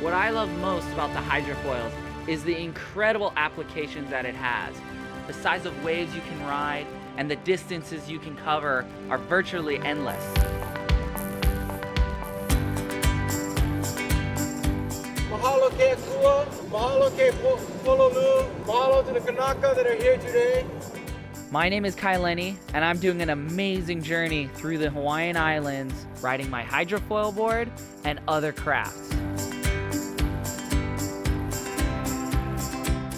What I love most about the hydrofoils is the incredible applications that it has. The size of waves you can ride and the distances you can cover are virtually endless. Mahalo ke akua, mahalo ke pololu, mahalo to the Kanaka that are here today. My name is Kai Lenny, and I'm doing an amazing journey through the Hawaiian Islands, riding my hydrofoil board and other crafts.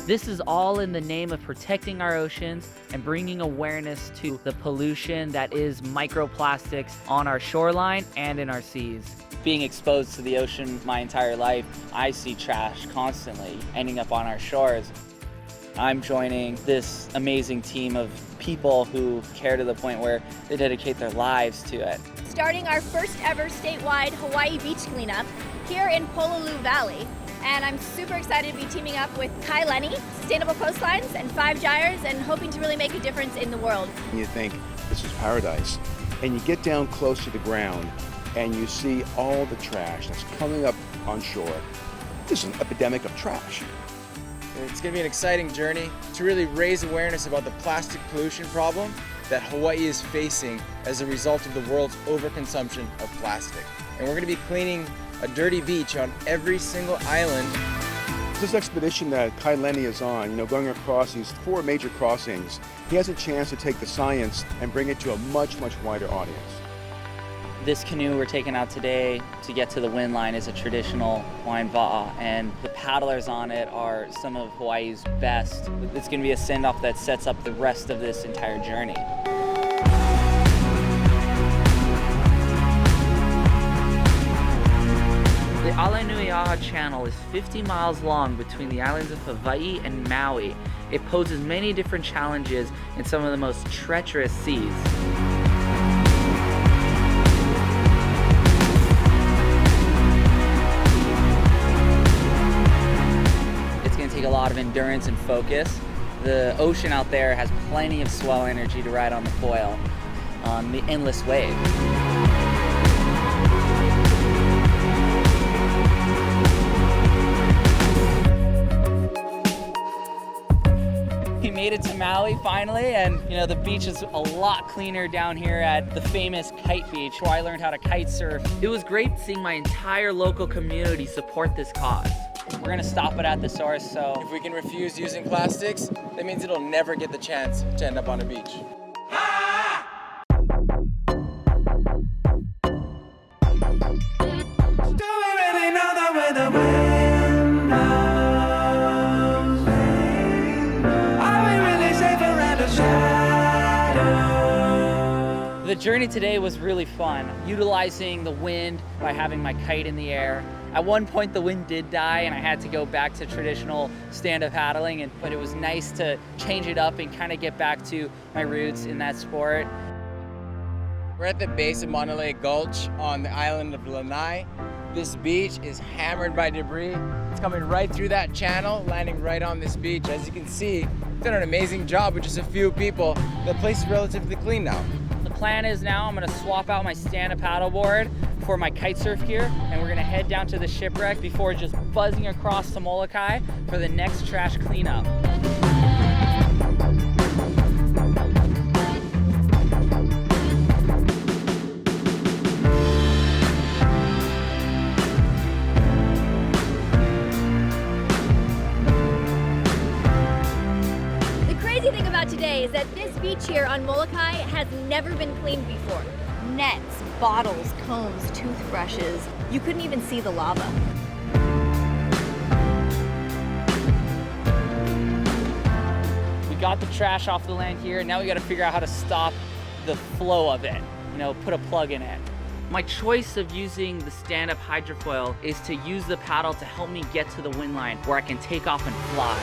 This is all in the name of protecting our oceans and bringing awareness to the pollution that is microplastics on our shoreline and in our seas. Being exposed to the ocean my entire life, I see trash constantly ending up on our shores. I'm joining this amazing team of people who care to the point where they dedicate their lives to it. Starting our first ever statewide Hawaii beach cleanup here in Pololu Valley. And I'm super excited to be teaming up with Kai Lenny, Sustainable Coastlines, and 5 Gyres, and hoping to really make a difference in the world. You think this is paradise, and you get down close to the ground and you see all the trash that's coming up on shore. There's an epidemic of trash. It's going to be an exciting journey to really raise awareness about the plastic pollution problem that Hawaii is facing as a result of the world's overconsumption of plastic. And we're going to be cleaning a dirty beach on every single island. This expedition that Kai Lenny is on, going across these 4 major crossings, he has a chance to take the science and bring it to a much, much wider audience. This canoe we're taking out today to get to the wind line is a traditional Hawaiian va'a, and the paddlers on it are some of Hawaii's best. It's going to be a send-off that sets up the rest of this entire journey. The Alenuiaha Channel is 50 miles long between the islands of Hawaii and Maui. It poses many different challenges in some of the most treacherous seas. It's going to take a lot of endurance and focus. The ocean out there has plenty of swell energy to ride on the foil on the endless wave. We made it to Maui finally, and the beach is a lot cleaner down here at the famous kite beach where I learned how to kite surf. It was great seeing my entire local community support this cause. We're gonna stop it at the source, so If we can refuse using plastics, that means it'll never get the chance to end up on a beach. the journey today was really fun, utilizing the wind by having my kite in the air. At one point the wind did die and I had to go back to traditional stand-up paddling, but it was nice to change it up and kind of get back to my roots in that sport. We're at the base of Monterey Gulch on the island of Lanai. This beach is hammered by debris. It's coming right through that channel, landing right on this beach. As you can see, we've done an amazing job with just a few people. The place is relatively clean now. The plan is now I'm gonna swap out my stand-up paddleboard for my kite surf gear, and we're gonna head down to the shipwreck before just buzzing across to Molokai for the next trash cleanup. Today is that this beach here on Molokai has never been cleaned before. Nets, bottles, combs, toothbrushes. You couldn't even see the lava. We got the trash off the land here, now we gotta figure out how to stop the flow of it. Put a plug in it. My choice of using the stand-up hydrofoil is to use the paddle to help me get to the wind line where I can take off and fly.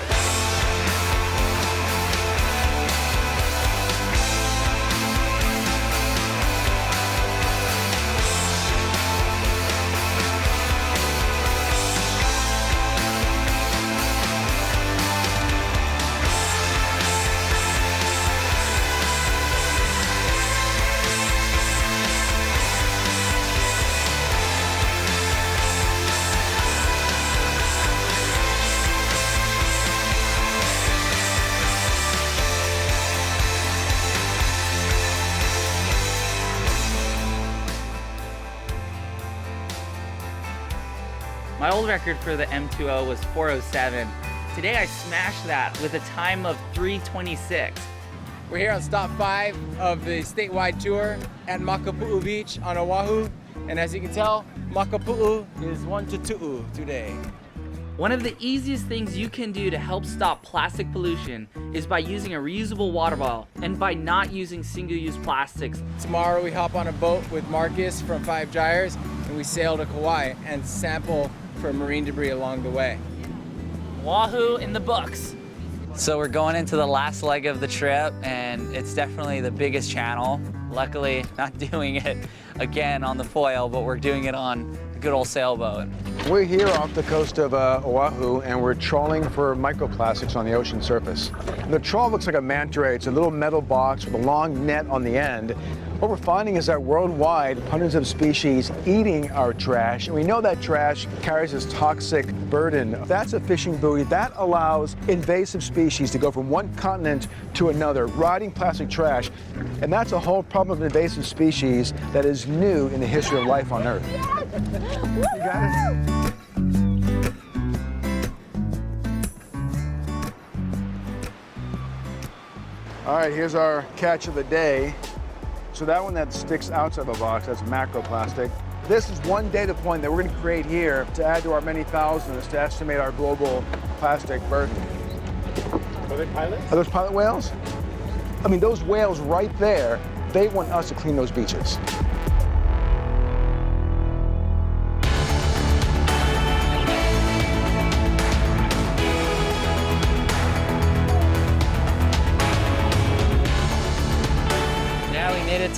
My old record for the M2O was 4:07. Today I smashed that with a time of 3:26. We're here on stop 5 of the statewide tour at Makapu'u Beach on Oahu. And as you can tell, Makapu'u is 1 to 2 today. One of the easiest things you can do to help stop plastic pollution is by using a reusable water bottle and by not using single-use plastics. Tomorrow we hop on a boat with Marcus from 5 Gyres and we sail to Kauai and sample for marine debris along the way. Oahu in the books. So we're going into the last leg of the trip, and it's definitely the biggest channel. Luckily, not doing it again on the foil, but we're doing it on a good old sailboat. We're here off the coast of Oahu, and we're trawling for microplastics on the ocean surface. The trawl looks like a manta ray. It's a little metal box with a long net on the end. What we're finding is that worldwide, hundreds of species eating our trash, and we know that trash carries this toxic burden. That's a fishing buoy. That allows invasive species to go from one continent to another, riding plastic trash. And that's a whole problem of invasive species that is new in the history of life on Earth. You got it? All right, here's our catch of the day. So that one that sticks outside the box, that's macroplastic. This is one data point that we're going to create here to add to our many thousands to estimate our global plastic burden. Are they pilots? Are those pilot whales? I mean, those whales right there, they want us to clean those beaches.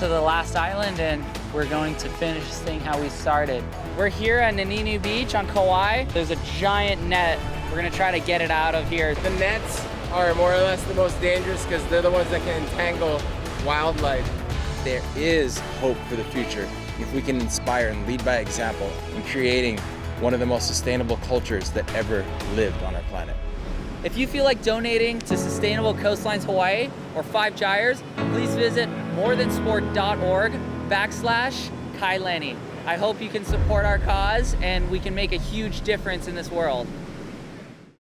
To the last island, and we're going to finish this thing how we started. We're here at Naninu Beach on Kauai. There's a giant net. We're gonna try to get it out of here. The nets are more or less the most dangerous because they're the ones that can entangle wildlife. There is hope for the future if we can inspire and lead by example in creating one of the most sustainable cultures that ever lived on our planet. If you feel like donating to Sustainable Coastlines Hawaii or 5 Gyres, please visit morethansport.org/Kai Lenny. I hope you can support our cause and we can make a huge difference in this world.